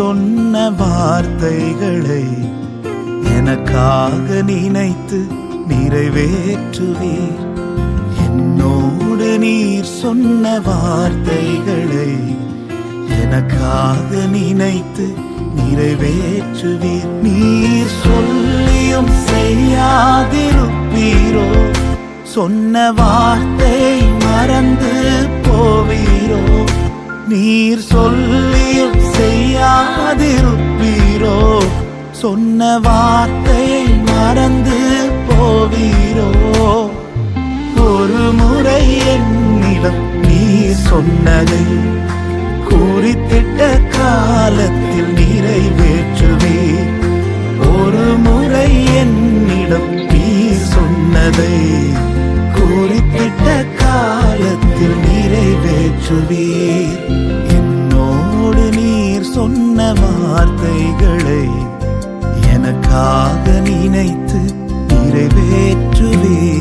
சொன்ன வார்த்தைகளை எனக்காக நினைத்து நிறைவேற்றுவீர். என்னோடு நீர் சொன்ன வார்த்தைகளை எனக்காக நினைத்து நிறைவேற்றுவீர். நீர் சொல்லியும் செய்யாதிருப்பீரோ? சொன்ன வார்த்தை மறந்து போவீரோ? நீர் சொல்லியும் செய்யாதிருப்பீரோ? சொன்ன வார்த்தை மறந்து போவீரோ? ஒரு முறை என்னிடம் நீர் சொன்னதை குறித்திட்ட காலத்தில் நிறைவேற்றுவீர். ஒரு முறை என்னிடம் நீர் சொன்னதை குறித்திட்ட காலத்தில் நிறைவேற்றுவீர். என்னோடு நீர் சொன்ன வார்த்தைகளை எனக்காக நினைத்து நிறைவேற்றுவீர்.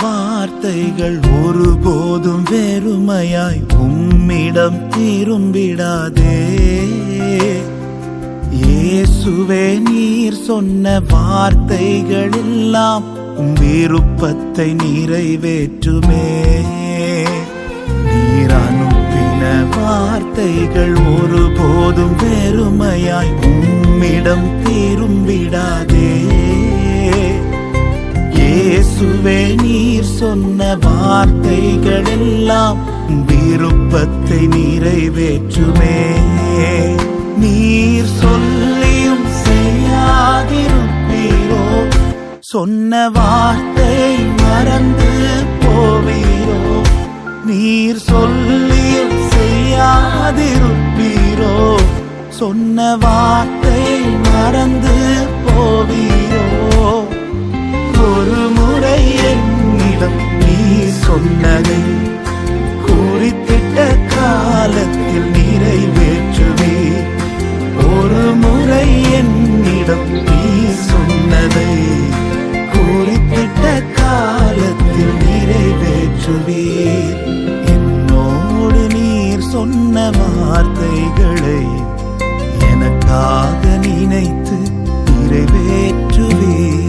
வார்த்தைகள் ஒருபோதும் வெறுமையாய் உம்மிடம் திரும்பிடாதே. இயேசுவே, நீர் சொன்ன வார்த்தைகள் எல்லாம் உம் விருப்பத்தை நிறைவேற்றுமே. நீர் அனுப்பின வார்த்தைகள் ஒருபோதும் வெறுமையாய் உம்மிடம் திரும்பிடாதே. இயேசுவே, நீர் சொன்ன வார்த்தைகள் எல்லாம் விருப்பத்தை நிறைவேற்றுமே. நீர் சொல்லியும் செய்யாதிருப்பீரோ? சொன்ன வார்த்தை மறந்து போவீரோ? நீர் சொல்லியும் செய்யாதிருப்பீரோ? சொன்ன வார்த்தை மறந்து போவீரோ? ஒரு முறை என்னிடம் நீர் சொன்னதை குறித்திட்ட காலத்தில் நிறைவேற்றுவீர். ஒரு முறை என்னிடம் நீர் சொன்னதை குறித்திட்ட காலத்தில் நிறைவேற்றுவீர். என்னோடு நீர் சொன்ன வார்த்தைகளை எனக்காக நினைத்து நிறைவேற்றுவீர்.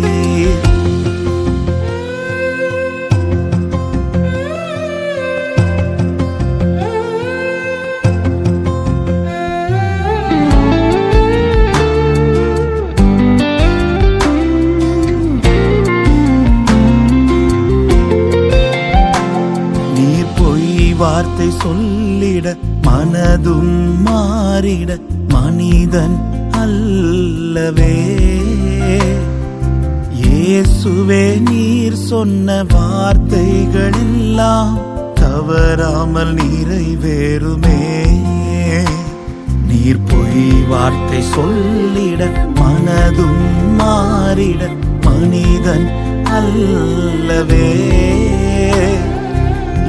வார்த்தை சொல்லிட மனதும் மாறிட மனிதன் அல்லவே. இயேசுவே, நீர் சொன்ன வார்த்தைகள் எல்லாம் தவறாமல் நிறைவேறுமே. நீர் பொய் வார்த்தை சொல்லிட மனதும் மாறிட மனிதன் அல்லவே.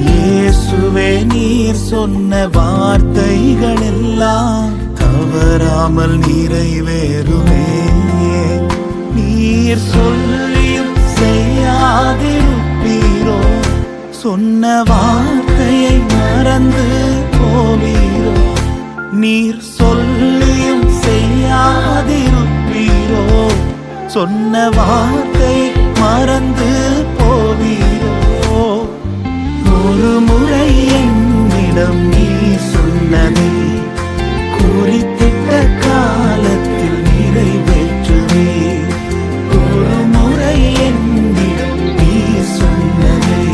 இயேசுவே, நீர் சொன்ன வார்த்தைகள் எல்லாம் தவறாமல் நிறைவேறுமே. நீர் சொல்லியும் செய்யாதிருப்பீரோ? சொன்ன வார்த்தையை மறந்து போவீரோ? நீர் சொல்லியும் செய்யாதிருப்பீரோ? சொன்ன வார்த்தை மறந்து போவீரோ? ஒரு முறை என்னிடம் நீர் சொன்னதை குறித்திட்ட காலத்தில் நிறைவேற்றுவீர். ஒரு முறை என்னிடம் நீர் சொன்னதை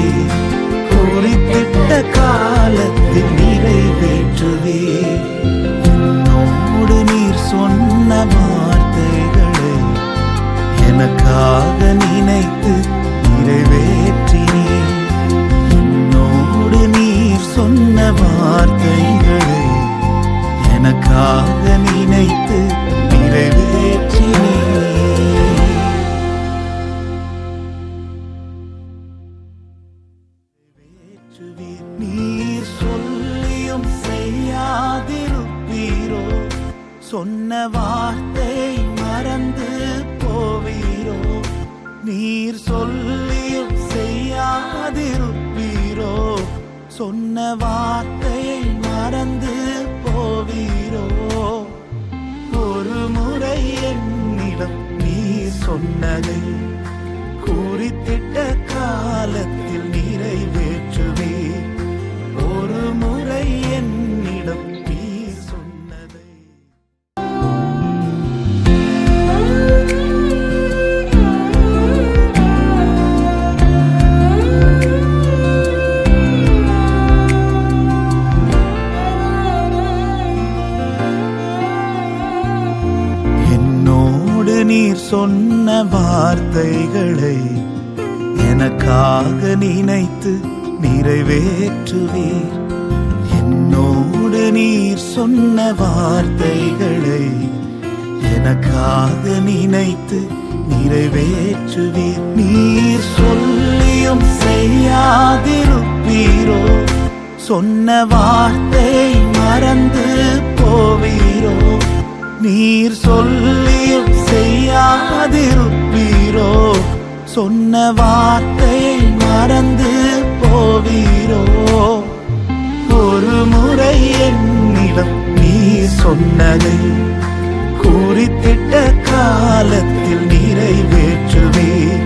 குறித்திட்ட காலத்தில் நிறைவேற்றுவீர். என்னோடு நீர் சொன்ன வார்த்தைகளை எனக்காக நினைத்து நிறைவேற்றினீர். நீர் சொன்ன வார்த்தைகளை எனக்காக நினைத்து நிறைவேற்றினீர். சொன்ன வார்த்தை மறந்து போவீரோ? நீர் சொல்லியும் செய்யாதிருப்பீரோ? சொன்ன வார்த்தையை மறந்து போவீரோ? ஒரு முறை என்னிடம் நீர் சொன்னதை குறித்திட்ட காலத்தில் நிறைவேற்றுவீர். ஒரு முறை என்னிடம் நீர் சொன்னதை. என்னோடு நீர் சொன்ன வார்த்தைகளை எனக்காக நினைத்து நிறைவேற்றுவீர். என்னோடு நீர் சொன்ன வார்த்தைகளை எனக்காக நினைத்து நிறைவேற்றுவீர். நீர் சொல்லியும் செய்யாதிருப்பீரோ? சொன்ன வார்த்தை மறந்து போவீரோ? நீர் சொல்லியும் செய்யாதிருப்பீரோ? சொன்ன வார்த்தையை மறந்து போவீரோ? ஒரு முறை என்னிடம் நீர் சொன்னதை குறித்திட்ட காலத்தில் நிறைவேற்றுவீர்.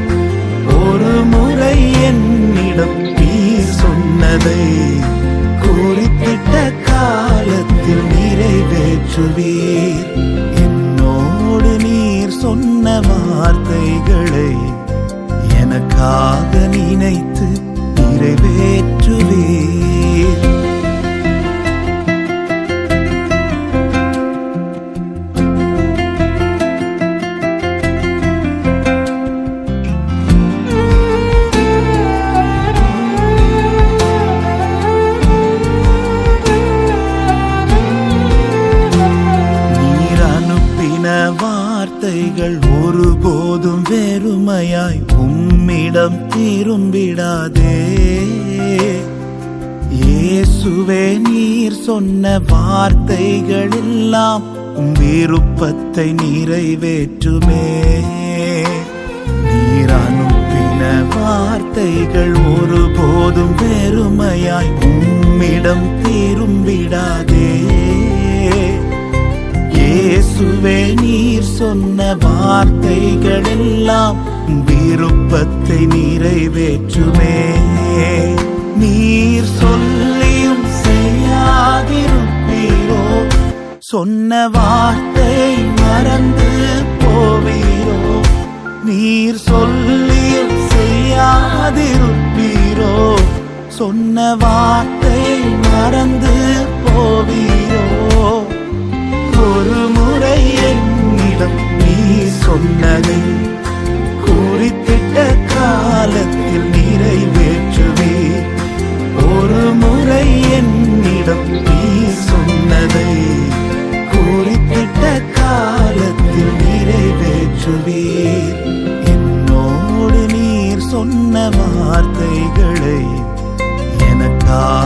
ஒரு முறை என்னிடம் நீர் சொன்னதை குறித்திட்ட காலத்தில் நிறைவேற்றுவீர். என்னோடு நீர் சொன்ன வார்த்தைகளை எனக்காக நினைத்து நிறைவேற்றுவீர். நீர் அனுப்பின வார்த்தைகள் ஒருபோதும் வெறுமையாய் உம்மிடம் திரும்பிடாதே. இயேசுவே, நீர் சொன்ன வார்த்தைகள் எல்லாம் உம் விருப்பத்தை நிறைவேற்றுமே. நீர் அனுப்பின வார்த்தைகள் ஒருபோதும் வெறுமையாய் உம்மிடம் திரும்பிடாதே. இயேசுவே, நீர் சொன்ன வார்த்தைகள் எல்லாம் விருப்பத்தை நிறைவேற்றுமே. நீர் சொல்லியும் செய்யாதிருப்பீரோ? சொன்ன வார்த்தை மறந்து போவீரோ? நீர் சொல்லியும் செய்யாதிருப்பீரோ? சொன்ன வார்த்தை மறந்து போவீரோ? ஒரு முறை என்னிடம் நீர் சொன்னதை குறித்திட்ட காலத்தில் நிறைவேற்றுவீர். ஒரு முறை என்னிடம் நீர் சொன்னதை குறித்திட்ட காலத்தில் நிறைவேற்றுவீர். என்னோடு நீர் சொன்ன வார்த்தைகளை எனக்காக